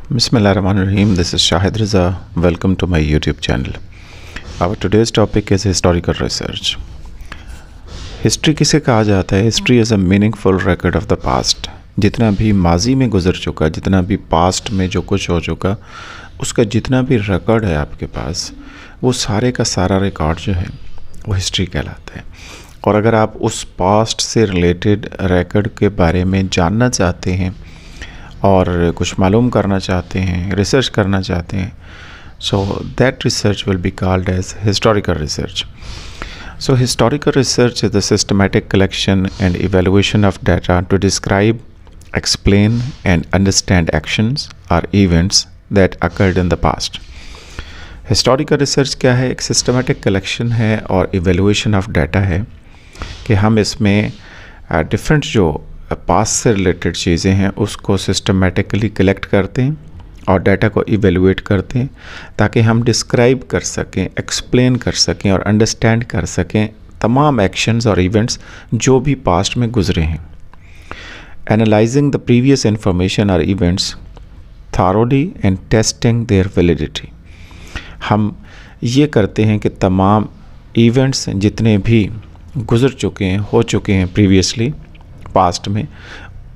Bismillahirrahmanirrahim. This is Shahid Riza. Welcome to my YouTube channel. Our today's topic is historical research. History किसे कहा जाता है? History is a meaningful record of the past. जितना भी माजी में गुजर चुका, जितना भी पास्ट में जो कुछ हो चुका, उसका जितना भी रिकॉर्ड है आपके पास, वो सारे का सारा रिकॉर्ड जो है वो हिस्ट्री कहलाता है. और अगर आप उस पास्ट से रिलेटेड रिकॉर्ड के बारे में जानना चाहते हैं और कुछ मालूम करना चाहते हैं, रिसर्च करना चाहते हैं, so that research will be called as historical research. So historical research is the systematic collection and evaluation of data to describe, explain and understand actions or events that occurred in the past. Historical research क्या है? एक systematic collection है और evaluation of data है कि हम इसमें different जो past से related चीज़ें हैं उसको systematically collect करते हैं और डाटा को इवेलुएट करते हैं ताकि हम डिस्क्राइब कर सकें, एक्सप्लेन कर सकें और अंडरस्टैंड कर सकें तमाम एक्शंस और इवेंट्स जो भी पास्ट में गुजरे हैं. एनालाइजिंग द प्रीवियस इंफॉर्मेशन और events thoroughly and testing their validity. हम ये करते हैं कि तमाम इवेंट्स जितने भी गुजर चुके हैं, हो चुके हैं प्रीवियसली पास्ट में,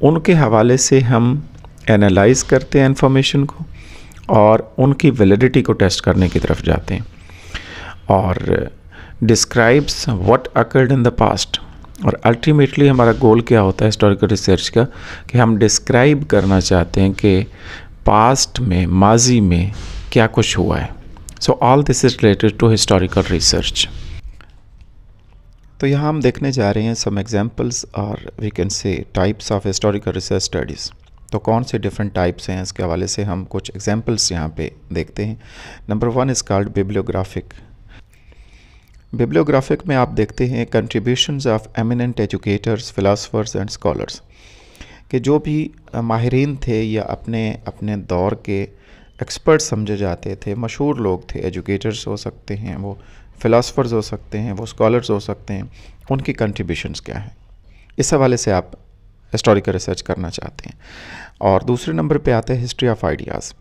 उनके हवाले से हम एनालाइज करते हैं इंफॉर्मेशन को और उनकी वैलिडिटी को टेस्ट करने की तरफ जाते हैं. और describes what occurred in the past. और अल्टीमेटली हमारा गोल क्या होता है हिस्टोरिकल रिसर्च का कि हम डिस्क्राइब करना चाहते हैं कि पास्ट में, माजी में क्या कुछ हुआ है. So all this is related to historical research. तो यहाँ हम देखने जा रहे हैं सम एग्जांपल्स और we can say types of historical research studies. तो कौन से डिफरेंट टाइप्स हैं इसके हवाले से हम कुछ एग्जांपल्स यहाँ पे देखते हैं. Number 1 is called bibliographic. Bibliographic में आप देखते हैं contributions of eminent educators, philosophers and scholars, कि जो भी माहिरीन थे या अपने अपने दौर के एक्सपर्ट समझे जाते थे, मशहूर लोग थे, एजुकेटर्स हो सकते हैं, वो फिलासफर्स हो सकते हैं, वो स्कॉलर्स हो सकते हैं, उनकी कंट्रीब्यूशंस क्या है, इस हवाले से आप हिस्टोरिकल रिसर्च करना चाहते हैं. और दूसरे नंबर पे आता है हिस्ट्री ऑफ आइडियाज़,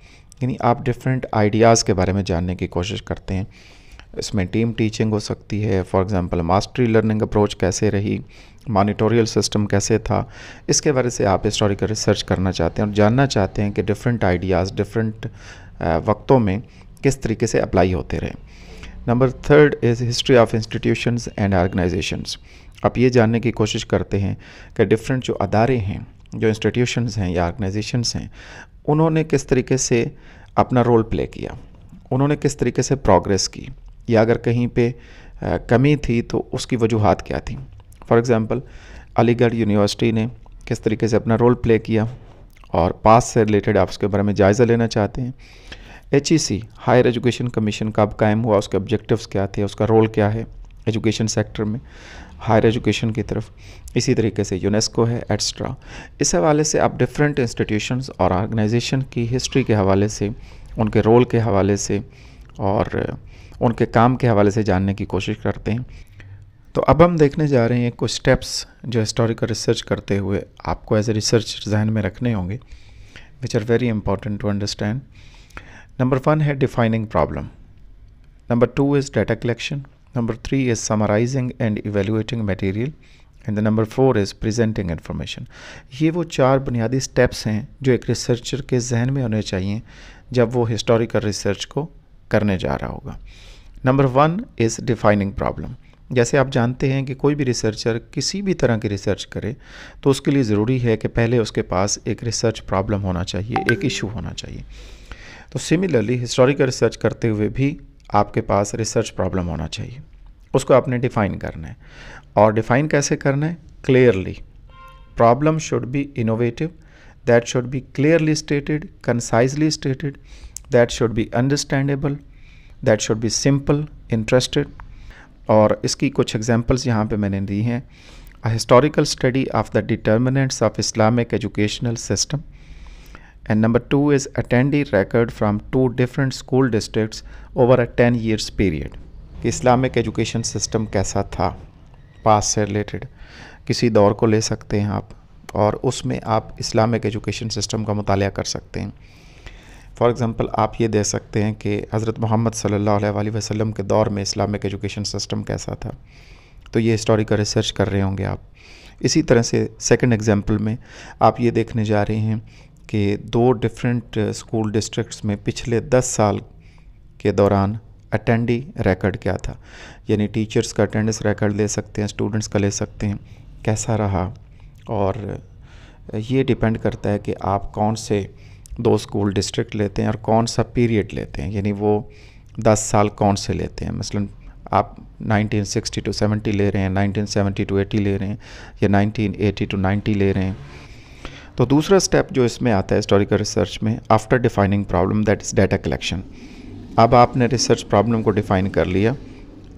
यानी आप डिफरेंट आइडियाज़ के बारे में जानने की कोशिश करते हैं. इसमें टीम टीचिंग हो सकती है, for example mastery learning approach कैसे रही, मॉनिटोरियल सिस्टम कैसे था, इसके बारे से आप हिस्टोरिकल रिसर्च करना चाहते हैं और जानना चाहते हैं कि डिफरेंट आइडियाज़ डिफरेंट वक्तों में किस तरीके से अप्लाई होते रहे. Number 3 is history of institutions and organisations. आप ये जानने की कोशिश करते हैं कि डिफरेंट जो अदारे हैं, जो इंस्टीट्यूशंस हैं या ऑर्गेनाइजेशंस हैं, उन्होंने किस तरीके से अपना रोल प्ले किया, उन्होंने किस तरीके से प्रोग्रेस की, या अगर कहीं पे कमी थी तो उसकी वजूहात क्या थी. फॉर एग्ज़ाम्पल अलीगढ़ यूनिवर्सिटी ने किस तरीके से अपना रोल प्ले किया और पास से रिलेटेड आप उसके बारे में जायज़ा लेना चाहते हैं. HEC हायर एजुकेशन कमीशन कब कायम हुआ, उसके ऑब्जेक्टिव्स क्या थे, उसका रोल क्या है एजुकेशन सेक्टर में, हायर एजुकेशन की तरफ. इसी तरीके से यूनेस्को है, एट्सट्रा. इस हवाले से आप डिफरेंट इंस्टीट्यूशंस और ऑर्गेनाइजेशन की हिस्ट्री के हवाले से, उनके रोल के हवाले से और उनके काम के हवाले से जानने की कोशिश करते हैं. तो अब हम देखने जा रहे हैं कुछ स्टेप्स जो हिस्टोरिकल रिसर्च करते हुए आपको एज ए रिसर्च जहन में रखने होंगे, which are very important to understand. Number 1 है defining problem. Number 2 is data collection. Number 3 is summarizing and evaluating material and the number 4 is presenting information. ये वो 4 बुनियादी स्टेप्स हैं जो एक रिसर्चर के जहन में होने चाहिए जब वो हिस्टोरिकल रिसर्च को करने जा रहा होगा. Number 1 is defining problem. जैसे आप जानते हैं कि कोई भी रिसर्चर किसी भी तरह की रिसर्च करे तो उसके लिए ज़रूरी है कि पहले उसके पास एक रिसर्च प्रॉब्लम होना चाहिए, एक इशू होना चाहिए. तो सिमिलरली हिस्टोरिकल रिसर्च करते हुए भी आपके पास रिसर्च प्रॉब्लम होना चाहिए, उसको आपने डिफ़ाइन करना है. और डिफ़ाइन कैसे करना है? Clearly. Problem should be innovative, that should be clearly stated, concisely stated, that should be understandable, that should be simple, interested. और इसकी कुछ एग्जांपल्स यहाँ पे मैंने दी हैं. A historical study of the determinants of Islamic educational system. And number 2 is attendee record from 2 different school districts over a 10 years period. कि Islamic education system कैसा था पास से रिलेटेड किसी दौर को ले सकते हैं आप और उसमें आप इस्लामिक एजुकेशन सिस्टम का मुतालिया कर सकते हैं. फॉर एग्ज़ाम्पल आप ये दे सकते हैं कि हज़रत मोहम्मद सल्लल्लाहु अलैहि वसल्लम के दौर में इस्लामिक एजुकेशन सिस्टम कैसा था, तो ये हिस्टोरिकल रिसर्च कर रहे होंगे आप। इसी तरह से सेकंड एग्जांपल में आप ये देखने जा रहे हैं कि 2 डिफरेंट स्कूल डिस्ट्रिक्ट्स में पिछले 10 साल के दौरान अटेंडी रिकॉर्ड क्या था, यानी टीचर्स का अटेंडेंस रिकॉर्ड ले सकते हैं, स्टूडेंट्स का ले सकते हैं, कैसा रहा। और ये डिपेंड करता है कि आप कौन से 2 स्कूल डिस्ट्रिक्ट लेते हैं और कौन सा पीरियड लेते हैं, यानी वो 10 साल कौन से लेते हैं। मसलन आप 1960 to 70 ले रहे हैं, 1970 to 80 ले रहे हैं, या 1980 to 90 ले रहे हैं। तो दूसरा स्टेप जो इसमें आता है हिस्टोरिकल रिसर्च में, after defining problem, that is data collection. अब आपने रिसर्च प्रॉब्लम को डिफ़ाइन कर लिया,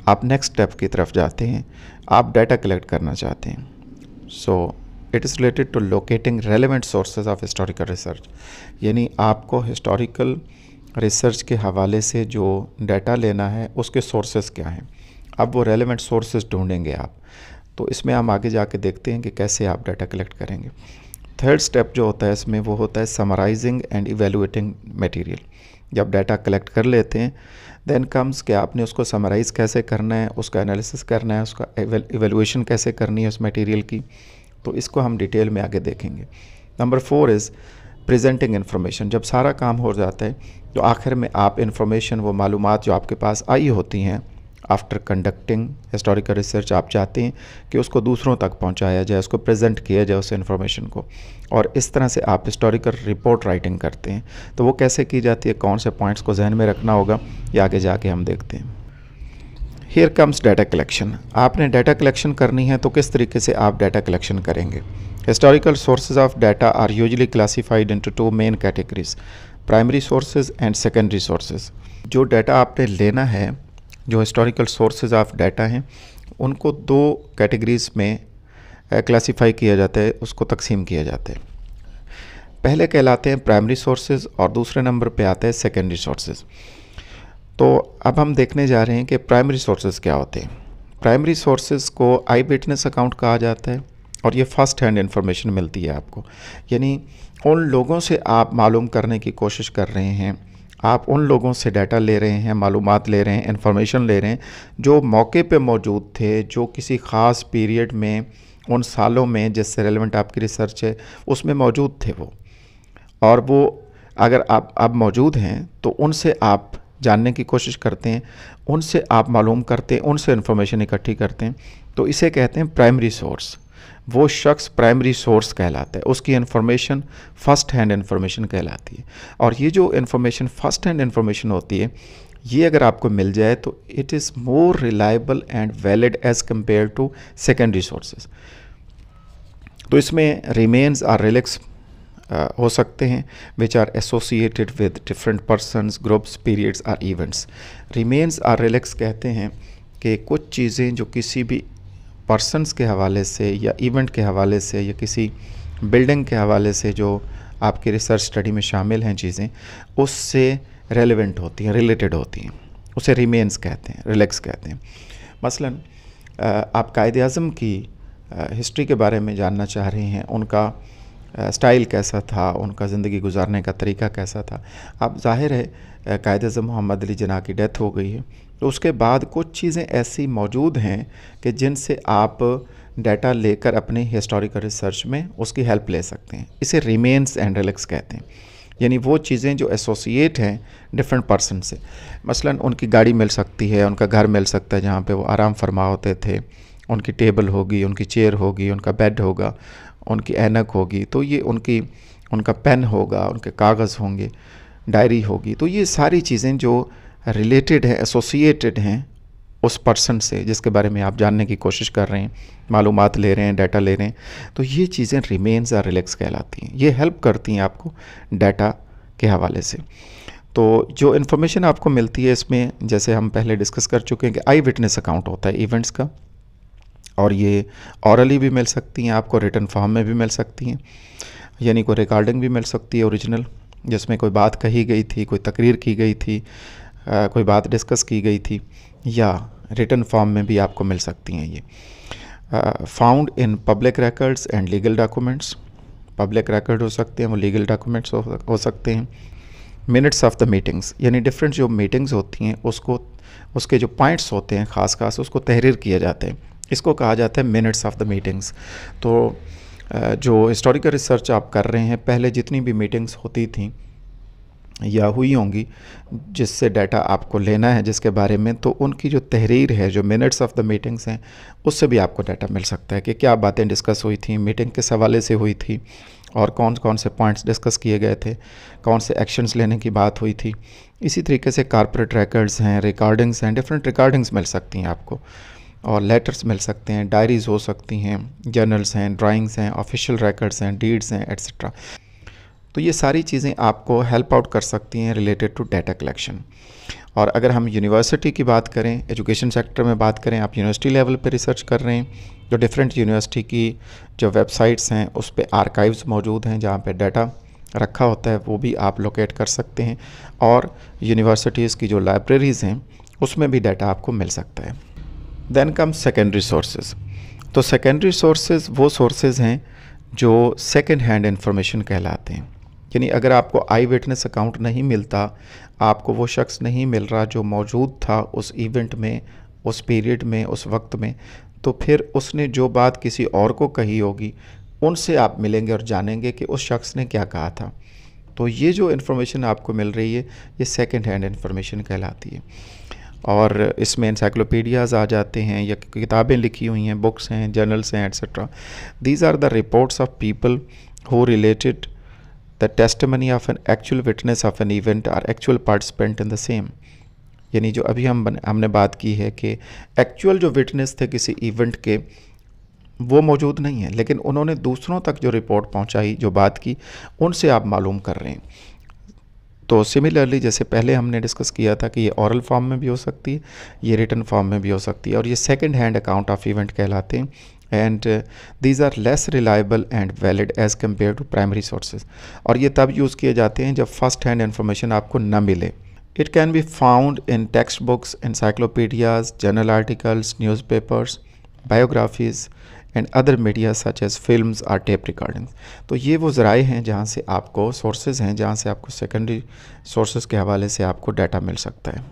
आप नेक्स्ट स्टेप की तरफ जाते हैं, आप डाटा कलेक्ट करना चाहते हैं। So it is related to locating relevant sources of historical research, यानी आपको हिस्टोरिकल रिसर्च के हवाले से जो डाटा लेना है उसके सोर्सेज क्या हैं। अब वो रेलेवेंट सोर्सेज ढूंढेंगे आप। तो इसमें हम आगे जाके देखते हैं कि कैसे आप डाटा कलेक्ट करेंगे। थर्ड स्टेप जो होता है इसमें, वो होता है समराइजिंग एंड इवेलुएटिंग मटेरियल। जब डाटा कलेक्ट कर लेते हैं, देन कम्स कि आपने उसको समराइज़ कैसे करना है, उसका एनालिसिस करना है, उसका इवेलुएशन कैसे करनी है उस मटेरियल की। तो इसको हम डिटेल में आगे देखेंगे। Number 4 is presenting information. जब सारा काम हो जाता है तो आखिर में आप इन्फॉर्मेशन, वो मालूमात जो आपके पास आई होती हैं आफ्टर कंडक्टिंग हिस्टोरिकल रिसर्च, आप चाहते हैं कि उसको दूसरों तक पहुंचाया जाए, उसको प्रेजेंट किया जाए उस इन्फॉर्मेशन को। और इस तरह से आप हिस्टोरिकल रिपोर्ट राइटिंग करते हैं। तो वो कैसे की जाती है, कौन से पॉइंट्स को जहन में रखना होगा, ये आगे जाके हम देखते हैं। Here comes data collection. आपने डाटा कलेक्शन करनी है तो किस तरीके से आप डाटा कलेक्शन करेंगे। Historical sources of data are usually classified into 2 main categories, primary sources and secondary sources. जो डाटा आपने लेना है, जो हिस्टोरिकल सोर्सेज ऑफ डाटा हैं, उनको 2 कैटेगरीज में क्लासिफाई किया जाता है, उसको तकसीम किया जाता है। पहले कहलाते हैं प्राइमरी सोर्सेज और दूसरे नंबर पे आते हैं सेकेंडरी सोर्सेज। तो अब हम देखने जा रहे हैं कि प्राइमरी सोर्सेज क्या होते हैं। प्राइमरी सोर्सेज को आई विटनेस अकाउंट कहा जाता है और ये फर्स्ट हैंड इंफॉर्मेशन मिलती है आपको, यानी उन लोगों से आप मालूम करने की कोशिश कर रहे हैं, आप उन लोगों से डाटा ले रहे हैं, मालूमात ले रहे हैं, इन्फॉर्मेशन ले रहे हैं जो मौके पे मौजूद थे, जो किसी ख़ास पीरियड में, उन सालों में जिससे रेलेवेंट आपकी रिसर्च है उसमें मौजूद थे वो। और वो अगर आप अब मौजूद हैं तो उनसे आप जानने की कोशिश करते हैं, उनसे आप मालूम करते हैं, उनसे इन्फॉर्मेशन इकट्ठी करते हैं। तो इसे कहते हैं प्राइमरी सोर्स। वो शख्स प्राइमरी सोर्स कहलाता है, उसकी इन्फॉर्मेशन फ़र्स्ट हैंड इन्फॉर्मेशन कहलाती है। और ये जो इन्फॉर्मेशन फ़र्स्ट हैंड इन्फॉर्मेशन होती है, ये अगर आपको मिल जाए तो it is more reliable and valid as compare to secondary sources. तो इसमें रिमेन्स और रिलिक्स हो सकते हैं which are associated with different persons, groups, periods और इवेंट्स। रिमेन्स और रिलिक्स कहते हैं कि कुछ चीज़ें जो किसी भी पर्सनस के हवाले से या इवेंट के हवाले से या किसी बिल्डिंग के हवाले से जो आपकी रिसर्च स्टडी में शामिल हैं चीज़ें, उससे रेलेवेंट होती हैं, रिलेटेड होती हैं, उसे रिमेन्स कहते हैं, रिलेक्स कहते हैं। मसलन आप कायद-ए-आज़म की हिस्ट्री के बारे में जानना चाह रहे हैं, उनका स्टाइल कैसा था, उनका ज़िंदगी गुजारने का तरीका कैसा था। अब ज़ाहिर है कायद-ए-आज़म मोहम्मद अली जिन्ना की डेथ हो गई है, तो उसके बाद कुछ चीज़ें ऐसी मौजूद हैं कि जिनसे आप डाटा लेकर अपनी हिस्टोरिकल रिसर्च में उसकी हेल्प ले सकते हैं। इसे रिमेन्स एंड रिलिक्स कहते हैं, यानी वो चीज़ें जो एसोसिएट हैं डिफरेंट पर्सन से। मसलन उनकी गाड़ी मिल सकती है, उनका घर मिल सकता है जहाँ पे वो आराम फरमा होते थे, उनकी टेबल होगी, उनकी चेयर होगी, उनका बेड होगा, उनकी ऐनक होगी, तो ये उनका पेन होगा, उनके कागज़ होंगे, डायरी होगी। तो ये सारी चीज़ें जो रिलेटेड हैं, एसोसिएटेड हैं उस पर्सन से जिसके बारे में आप जानने की कोशिश कर रहे हैं, मालूमात ले रहे हैं, डाटा ले रहे हैं, तो ये चीज़ें रिमेन्स और रिलेक्स कहलाती हैं। ये हेल्प करती हैं आपको डाटा के हवाले से। तो जो इन्फॉर्मेशन आपको मिलती है इसमें, जैसे हम पहले डिस्कस कर चुके हैं कि आई विटनेस अकाउंट होता है इवेंट्स का, और ये ऑरली भी मिल सकती हैं आपको, रिटन फॉर्म में भी मिल सकती हैं, यानी कोई रिकॉर्डिंग भी मिल सकती है ओरिजिनल, जिसमें कोई बात कही गई थी, कोई तकरीर की गई थी, कोई बात डिस्कस की गई थी, या रिटन फॉर्म में भी आपको मिल सकती हैं। ये found in public records and legal documents. Public record हो सकते हैं, वो लीगल डॉक्यूमेंट्स हो सकते हैं। मिनट्स ऑफ द मीटिंग्स, यानी डिफरेंट जो मीटिंग्स होती हैं उसको, उसके जो पॉइंट्स होते हैं खास उसको तहरीर किए जाते हैं, इसको कहा जाता है मिनट्स ऑफ द मीटिंग्स। तो जो हिस्टोरिकल रिसर्च आप कर रहे हैं, पहले जितनी भी मीटिंग्स होती थी या हुई होंगी जिससे डाटा आपको लेना है जिसके बारे में, तो उनकी जो तहरीर है, जो मिनट्स ऑफ द मीटिंग्स हैं, उससे भी आपको डाटा मिल सकता है कि क्या बातें डिस्कस हुई थी, मीटिंग किस हवाले से हुई थी और कौन कौन से पॉइंट्स डिस्कस किए गए थे, कौन से एक्शंस लेने की बात हुई थी। इसी तरीके से कॉर्पोरेट रिकॉर्ड्स हैं, रिकॉर्डिंग्स हैं, डिफरेंट रिकॉर्डिंग्स मिल सकती हैं आपको, और लेटर्स मिल सकते हैं, डायरीज़ हो सकती हैं, जर्नल्स हैं, ड्राइंग्स हैं, ऑफिशियल रिकॉर्ड्स हैं, डीड्स हैं, एट्सेट्रा। तो ये सारी चीज़ें आपको हेल्प आउट कर सकती हैं रिलेटेड टू डाटा कलेक्शन। और अगर हम यूनिवर्सिटी की बात करें, एजुकेशन सेक्टर में बात करें, आप यूनिवर्सिटी लेवल पे रिसर्च कर रहे हैं, जो डिफरेंट यूनिवर्सिटी की जो वेबसाइट्स हैं उस पे आर्काइव्स मौजूद हैं जहाँ पे डाटा रखा होता है, वो भी आप लोकेट कर सकते हैं। और यूनिवर्सिटीज़ की जो लाइब्रेरीज़ हैं उसमें भी डाटा आपको मिल सकता है। Then come secondary sources. तो सेकेंडरी सोर्सेज वो सोर्सेज हैं जो सेकेंड हैंड इंफॉर्मेशन कहलाते हैं, यानी अगर आपको आई विटनेस अकाउंट नहीं मिलता, आपको वो शख्स नहीं मिल रहा जो मौजूद था उस इवेंट में, उस पीरियड में, उस वक्त में, तो फिर उसने जो बात किसी और को कही होगी उनसे आप मिलेंगे और जानेंगे कि उस शख्स ने क्या कहा था। तो ये जो इन्फॉर्मेशन आपको मिल रही है ये सेकंड हैंड इन्फॉर्मेशन कहलाती है। और इसमें इंसाइक्लोपीडियाज़ आ जाते हैं या किताबें लिखी हुई हैं, बुक्स हैं, जर्नल्स हैं, et cetera. These are the reports of people who related the testimony of an actual witness of an event और actual participant in the same. यानी जो अभी हमने बात की है कि एक्चुअल जो विटनेस थे किसी इवेंट के वो मौजूद नहीं है, लेकिन उन्होंने दूसरों तक जो रिपोर्ट पहुंचाई, जो बात की, उनसे आप मालूम कर रहे हैं। तो सिमिलरली जैसे पहले हमने डिस्कस किया था कि ये ओरल फॉर्म में भी हो सकती है, ये रिटन फॉर्म में भी हो सकती है, और ये second hand account of event कहलाते हैं। And these are less reliable and valid as compare to primary sources. और ये तब यूज़ किए जाते हैं जब फर्स्ट हैंड इन्फॉर्मेशन आपको न मिले। It can be found in text books, encyclopedias, journal articles, newspapers, biographies and other media such as films और टेप रिकॉर्डिंग्स। तो ये वो ज़राए हैं जहाँ से आपको सोर्सेज हैं, जहाँ से आपको सेकेंडरी सोर्सेज के हवाले से आपको डाटा मिल सकता है।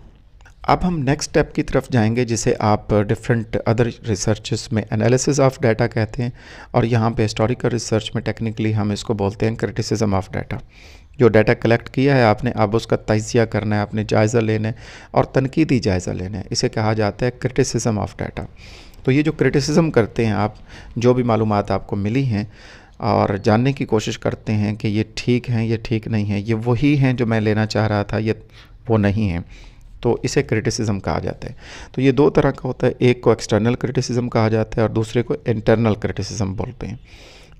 अब हम नेक्स्ट स्टेप की तरफ जाएंगे जिसे आप डिफरेंट अदर रिसर्चेस में एनालिसिस ऑफ डाटा कहते हैं, और यहाँ पे हिस्टोरिकल रिसर्च में टेक्निकली हम इसको बोलते हैं क्रिटिसिज्म ऑफ डाटा। जो डाटा कलेक्ट किया है आपने, अब उसका तजिया करना है, आपने जायज़ा लेना है और तनकीदी जायज़ा लेना है, इसे कहा जाता है क्रिटिसिज्म ऑफ डाटा। तो ये जो क्रिटिसिज्म करते हैं आप, जो भी मालूमात आपको मिली हैं और जानने की कोशिश करते हैं कि ये ठीक हैं, ये ठीक नहीं है, ये वही हैं जो मैं लेना चाह रहा था, ये वो नहीं है, तो इसे क्रिटिसिज्म कहा जाता है। तो ये दो तरह का होता है, एक को एक्सटर्नल क्रिटिसिज्म कहा जाता है और दूसरे को इंटरनल क्रिटिसिज्म बोलते हैं।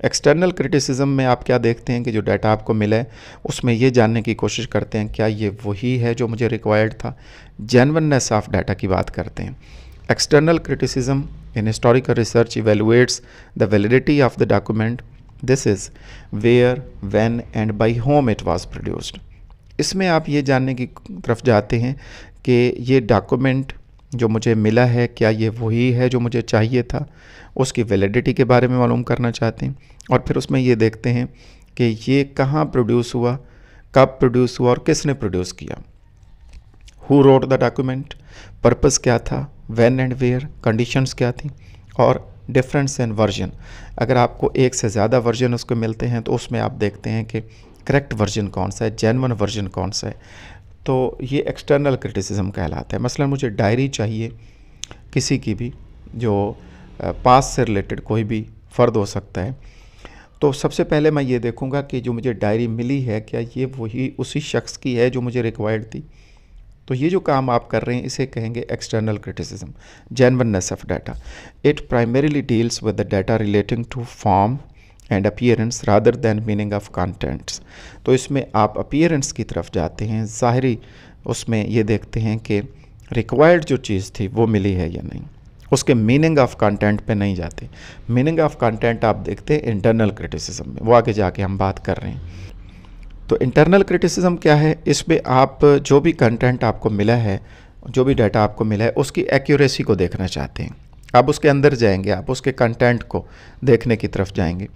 एक्सटर्नल क्रिटिसिज्म में आप क्या देखते हैं कि जो डाटा आपको मिला है उसमें ये जानने की कोशिश करते हैं क्या ये वही है जो मुझे रिक्वायर्ड था, जेन्युइननेस ऑफ डाटा की बात करते हैं। External criticism in historical research evaluates the validity of the document, this is where, when and by whom it was produced. इसमें आप ये जानने की तरफ जाते हैं कि ये डॉक्यूमेंट जो मुझे मिला है क्या ये वही है जो मुझे चाहिए था, उसकी वैलिडिटी के बारे में मालूम करना चाहते हैं। और फिर उसमें ये देखते हैं कि ये कहाँ प्रोड्यूस हुआ, कब प्रोड्यूस हुआ और किसने प्रोड्यूस किया, who wrote the document, purpose क्या था, व्हेन एंड वेयर, कंडीशंस क्या थी, और डिफरेंस इन वर्जन। अगर आपको एक से ज़्यादा वर्जन उसको मिलते हैं तो उसमें आप देखते हैं कि करेक्ट वर्जन कौन सा है, जेन्युइन वर्जन कौन सा है। तो ये एक्सटर्नल क्रिटिसिज्म कहलाता है। मसलन मुझे डायरी चाहिए किसी की भी, जो पास से रिलेटेड कोई भी फ़र्द हो सकता है, तो सबसे पहले मैं ये देखूंगा कि जो मुझे डायरी मिली है क्या ये वही उसी शख्स की है जो मुझे रिक्वायर्ड थी। तो ये जो काम आप कर रहे हैं इसे कहेंगे external criticism, genuineness of data. It primarily deals with the data relating to form and appearance rather than meaning of contents. तो इसमें आप अपीयरेंस की तरफ जाते हैं, ज़ाहिरी उसमें ये देखते हैं कि रिक्वायर्ड जो चीज़ थी वो मिली है या नहीं, उसके मीनिंग ऑफ कंटेंट पे नहीं जाते। मीनिंग ऑफ कंटेंट आप देखते हैं इंटरनल क्रिटिसिज्म में, वो आगे जाके हम बात कर रहे हैं। तो इंटरनल क्रिटिसिज्म क्या है, इसमें आप जो भी कंटेंट आपको मिला है, जो भी डाटा आपको मिला है, उसकी एक्यूरेसी को देखना चाहते हैं। आप उसके अंदर जाएंगे, आप उसके कंटेंट को देखने की तरफ जाएंगे।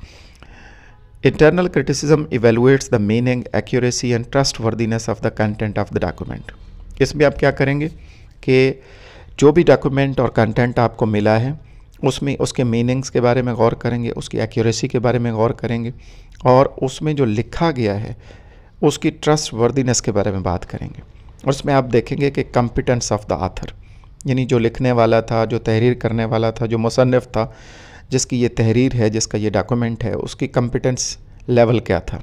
Internal criticism evaluates the meaning, accuracy and trustworthiness of the content of the document. इसमें आप क्या करेंगे कि जो भी डॉक्यूमेंट और कंटेंट आपको मिला है उसमें उसके मीनिंग्स के बारे में गौर करेंगे, उसकी एक्यूरेसी के बारे में गौर करेंगे और उसमें जो लिखा गया है उसकी ट्रस्टवर्दीनेस के बारे में बात करेंगे। और उसमें आप देखेंगे कि कॉम्पिटेंस ऑफ द ऑथर, यानी जो लिखने वाला था, जो तहरीर करने वाला था, जो मुसन्निफ़ था, जिसकी ये तहरीर है, जिसका ये डॉक्यूमेंट है, उसकी कॉम्पिटेंस लेवल क्या था,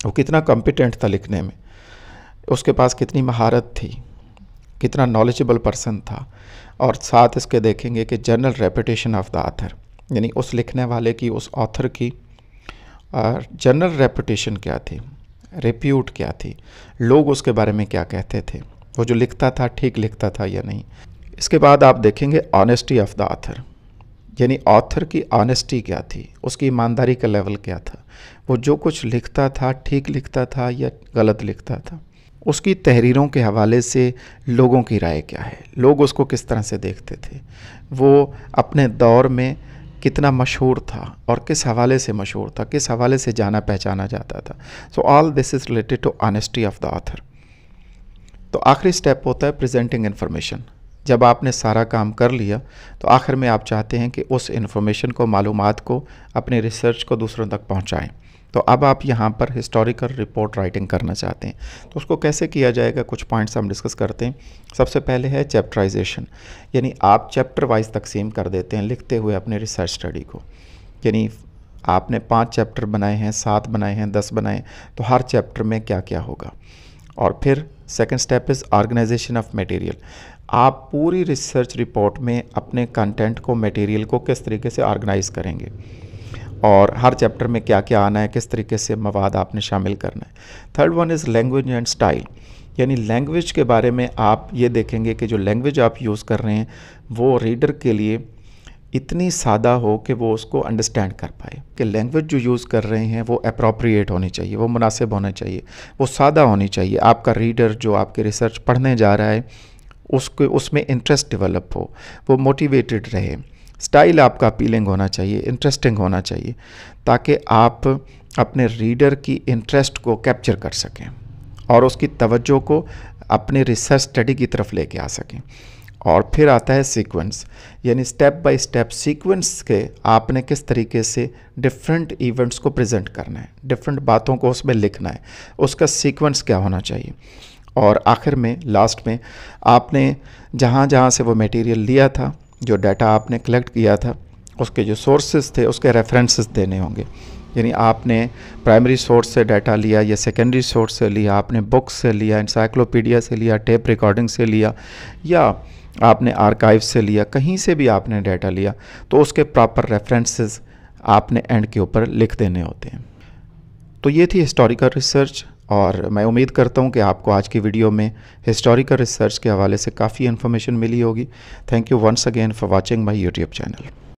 वो कितना कॉम्पिटेंट था लिखने में, उसके पास कितनी महारत थी, कितना नॉलेजेबल पर्सन था। और साथ इसके देखेंगे कि general reputation of the author, यानी उस लिखने वाले की, उस ऑथर की जनरल रेपुटेशन क्या थी, रेप्यूट क्या थी, लोग उसके बारे में क्या कहते थे, वो जो लिखता था ठीक लिखता था या नहीं। इसके बाद आप देखेंगे ऑनेस्टी ऑफ द ऑथर, यानी ऑथर की ऑनेस्टी क्या थी, उसकी ईमानदारी का लेवल क्या था, वो जो कुछ लिखता था ठीक लिखता था या गलत लिखता था। उसकी तहरीरों के हवाले से लोगों की राय क्या है, लोग उसको किस तरह से देखते थे, वो अपने दौर में कितना मशहूर था और किस हवाले से मशहूर था, किस हवाले से जाना पहचाना जाता था। So all this is related to honesty of the author. तो आखिरी स्टेप होता है प्रेजेंटिंग इन्फॉर्मेशन। जब आपने सारा काम कर लिया तो आखिर में आप चाहते हैं कि उस इन्फॉर्मेशन को, मालूमात को, अपने रिसर्च को दूसरों तक पहुंचाएं। तो अब आप यहाँ पर हिस्टोरिकल रिपोर्ट राइटिंग करना चाहते हैं, तो उसको कैसे किया जाएगा, कुछ पॉइंट्स हम डिस्कस करते हैं। सबसे पहले है चैप्टराइजेशन, यानी आप चैप्टर वाइज तकसीम कर देते हैं लिखते हुए अपने रिसर्च स्टडी को। यानी आपने 5 चैप्टर बनाए हैं, 7 बनाए हैं, 10 बनाए, तो हर चैप्टर में क्या क्या होगा। और फिर second step is organisation of material. आप पूरी रिसर्च रिपोर्ट में अपने कंटेंट को, मटेरियल को किस तरीके से ऑर्गेनाइज करेंगे और हर चैप्टर में क्या क्या आना है, किस तरीके से मवाद आपने शामिल करना है। Third one is language and style, यानी लैंग्वेज के बारे में आप ये देखेंगे कि जो लैंग्वेज आप यूज़ कर रहे हैं वो रीडर के लिए इतनी सादा हो कि वो उसको अंडरस्टैंड कर पाए, कि लैंग्वेज जो यूज़ कर रहे हैं वो अप्रोप्रिएट होनी चाहिए, वो मुनासिब होना चाहिए, वो सादा होनी चाहिए। आपका रीडर जो आपके रिसर्च पढ़ने जा रहा है उसको, उसमें इंटरेस्ट डेवलप हो, वो मोटिवेटेड रहे। स्टाइल आपका अपीलिंग होना चाहिए, इंटरेस्टिंग होना चाहिए, ताकि आप अपने रीडर की इंटरेस्ट को कैप्चर कर सकें और उसकी तवज्जो को अपने रिसर्च स्टडी की तरफ लेके आ सकें। और फिर आता है सीक्वेंस, यानी स्टेप बाय स्टेप सीक्वेंस के आपने किस तरीके से डिफरेंट इवेंट्स को प्रेजेंट करना है, डिफरेंट बातों को उसमें लिखना है, उसका सीक्वेंस क्या होना चाहिए। और आखिर में, लास्ट में, आपने जहाँ जहाँ से वो मटेरियल लिया था, जो डाटा आपने कलेक्ट किया था, उसके जो सोर्सेज थे उसके रेफरेंसेस देने होंगे। यानी आपने प्राइमरी सोर्स से डाटा लिया या सेकेंडरी सोर्स से लिया, आपने बुक्स से लिया, इंसाइक्लोपीडिया से लिया, टेप रिकॉर्डिंग से लिया, या आपने आर्काइव से लिया, कहीं से भी आपने डाटा लिया, तो उसके प्रॉपर रेफरेंसेस आपने एंड के ऊपर लिख देने होते हैं। तो ये थी हिस्टोरिकल रिसर्च, और मैं उम्मीद करता हूँ कि आपको आज की वीडियो में हिस्टोरिकल रिसर्च के हवाले से काफ़ी इन्फॉर्मेशन मिली होगी। Thank you once again for watching my YouTube channel.